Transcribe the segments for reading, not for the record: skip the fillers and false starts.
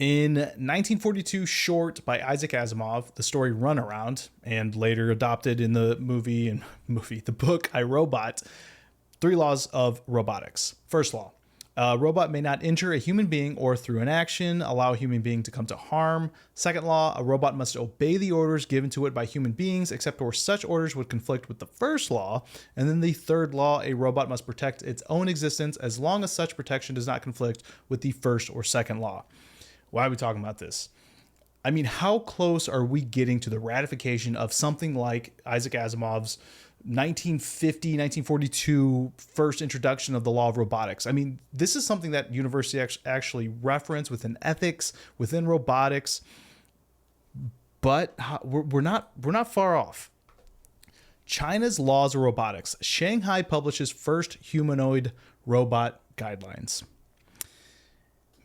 In 1942 short by Isaac Asimov, the story Runaround, and later adopted in the the book I, Robot, 3 laws of robotics. First law, a robot may not injure a human being or through an action allow a human being to come to harm. Second law, a robot must obey the orders given to it by human beings except where such orders would conflict with the first law. And then the third law, a robot must protect its own existence as long as such protection does not conflict with the first or second law. Why are we talking about this? I mean, how close are we getting to the ratification of something like Isaac Asimov's 1942 first introduction of the law of robotics? I mean, this is something that universities actually reference within ethics, within robotics, but we're not far off. China's laws of robotics. Shanghai publishes first humanoid robot guidelines.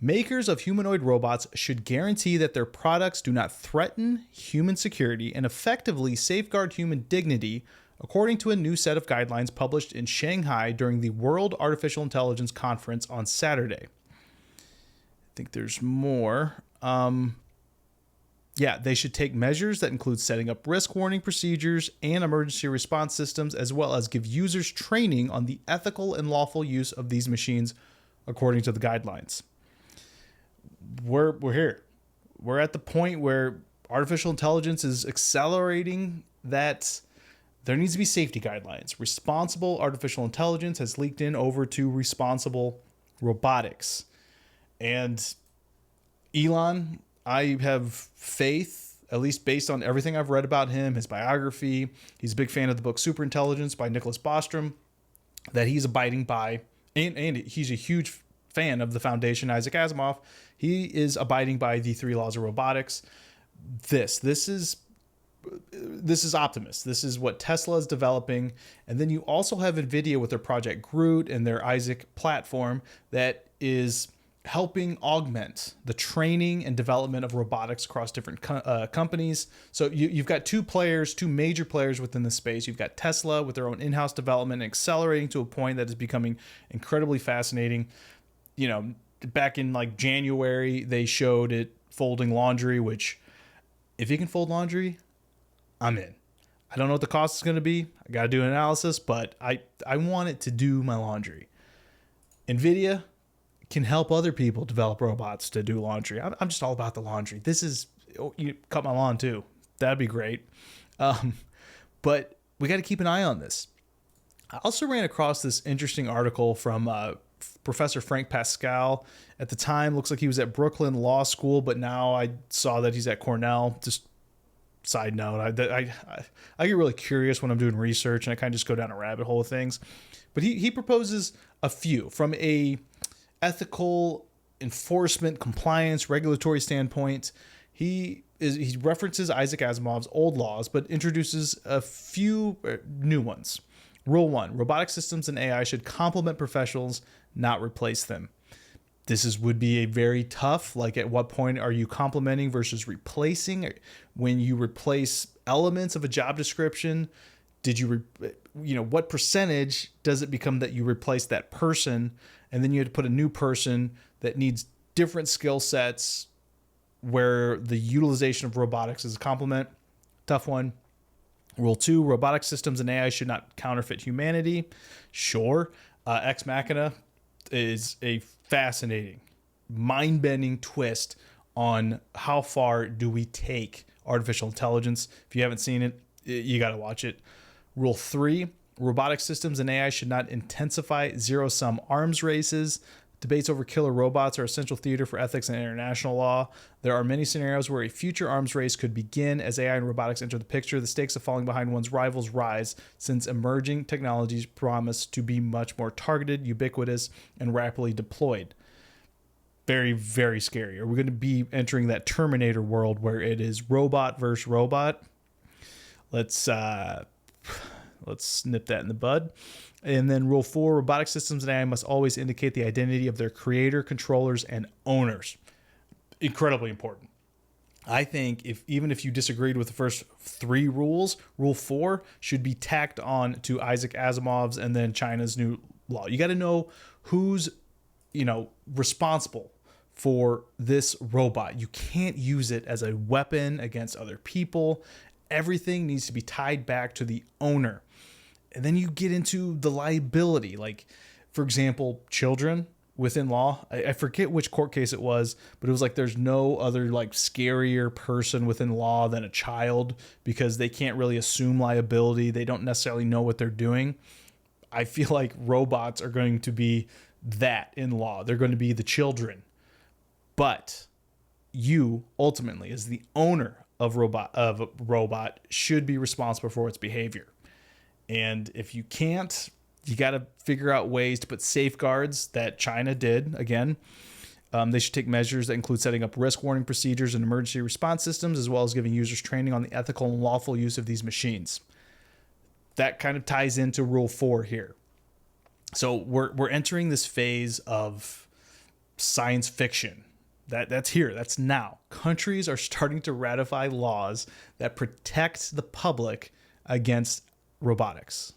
Makers of humanoid robots should guarantee that their products do not threaten human security and effectively safeguard human dignity, according to a new set of guidelines published in Shanghai during the World Artificial Intelligence Conference on Saturday. I think there's more. They should take measures that include setting up risk warning procedures and emergency response systems, as well as give users training on the ethical and lawful use of these machines, according to the guidelines. We're here. We're at the point where artificial intelligence is accelerating that there needs to be safety guidelines. Responsible artificial intelligence has leaked in over to responsible robotics. And Elon, I have faith, at least based on everything I've read about him, his biography. He's a big fan of the book Superintelligence by Nicholas Bostrom, that he's abiding by, and he's a huge fan of the foundation, Isaac Asimov. He is abiding by the 3 laws of robotics. This is Optimus. This is what Tesla is developing. And then you also have NVIDIA with their Project Groot and their Isaac platform that is helping augment the training and development of robotics across different companies. So you've got two major players within the space. You've got Tesla with their own in-house development, accelerating to a point that is becoming incredibly fascinating. You know, back in like January, they showed it folding laundry, which if it can fold laundry, I'm in. I don't know what the cost is going to be. I got to do an analysis, but I want it to do my laundry. NVIDIA can help other people develop robots to do laundry. I'm just all about the laundry. You cut my lawn too. That'd be great. But we got to keep an eye on this. I also ran across this interesting article from Professor Frank Pascal. At the time, looks like he was at Brooklyn Law School, but now I saw that he's at Cornell. Just side note, I get really curious when I'm doing research, and I kind of just go down a rabbit hole of things. But he proposes a few from a ethical, enforcement, compliance, regulatory standpoint. He references Isaac Asimov's old laws, but introduces a few new ones. Rule 1, robotic systems and AI should complement professionals, not replace them. This would be a very tough, like at what point are you complementing versus replacing? When you replace elements of a job description, what percentage does it become that you replace that person? And then you have to put a new person that needs different skill sets where the utilization of robotics is a complement. Tough one. Rule 2, robotic systems and AI should not counterfeit humanity. Sure. Ex Machina is a fascinating, mind-bending twist on how far do we take artificial intelligence. If you haven't seen it, you got to watch it. Rule 3, robotic systems and AI should not intensify zero-sum arms races. Debates over killer robots are essential theater for ethics and international law. There are many scenarios where a future arms race could begin as AI and robotics enter the picture. The stakes of falling behind one's rivals rise since emerging technologies promise to be much more targeted, ubiquitous, and rapidly deployed. Very, very scary. Are we going to be entering that Terminator world where it is robot versus robot? Let's nip that in the bud. And then rule 4, robotic systems and AI must always indicate the identity of their creator, controllers, and owners. Incredibly important. I think even if you disagreed with the first 3 rules, rule 4 should be tacked on to Isaac Asimov's and then China's new law. You got to know who's, responsible for this robot. You can't use it as a weapon against other people. Everything needs to be tied back to the owner. And then you get into the liability. Like, for example, children within law. I forget which court case it was, but it was like there's no other like scarier person within law than a child because they can't really assume liability. They don't necessarily know what they're doing. I feel like robots are going to be that in law. They're going to be the children. But you ultimately, as the owner of a robot, should be responsible for its behavior. And if you can't, you got to figure out ways to put safeguards that China did. Again, they should take measures that include setting up risk warning procedures and emergency response systems, as well as giving users training on the ethical and lawful use of these machines. That kind of ties into Rule 4 here. So we're entering this phase of science fiction. That's here. That's now. Countries are starting to ratify laws that protect the public against robotics.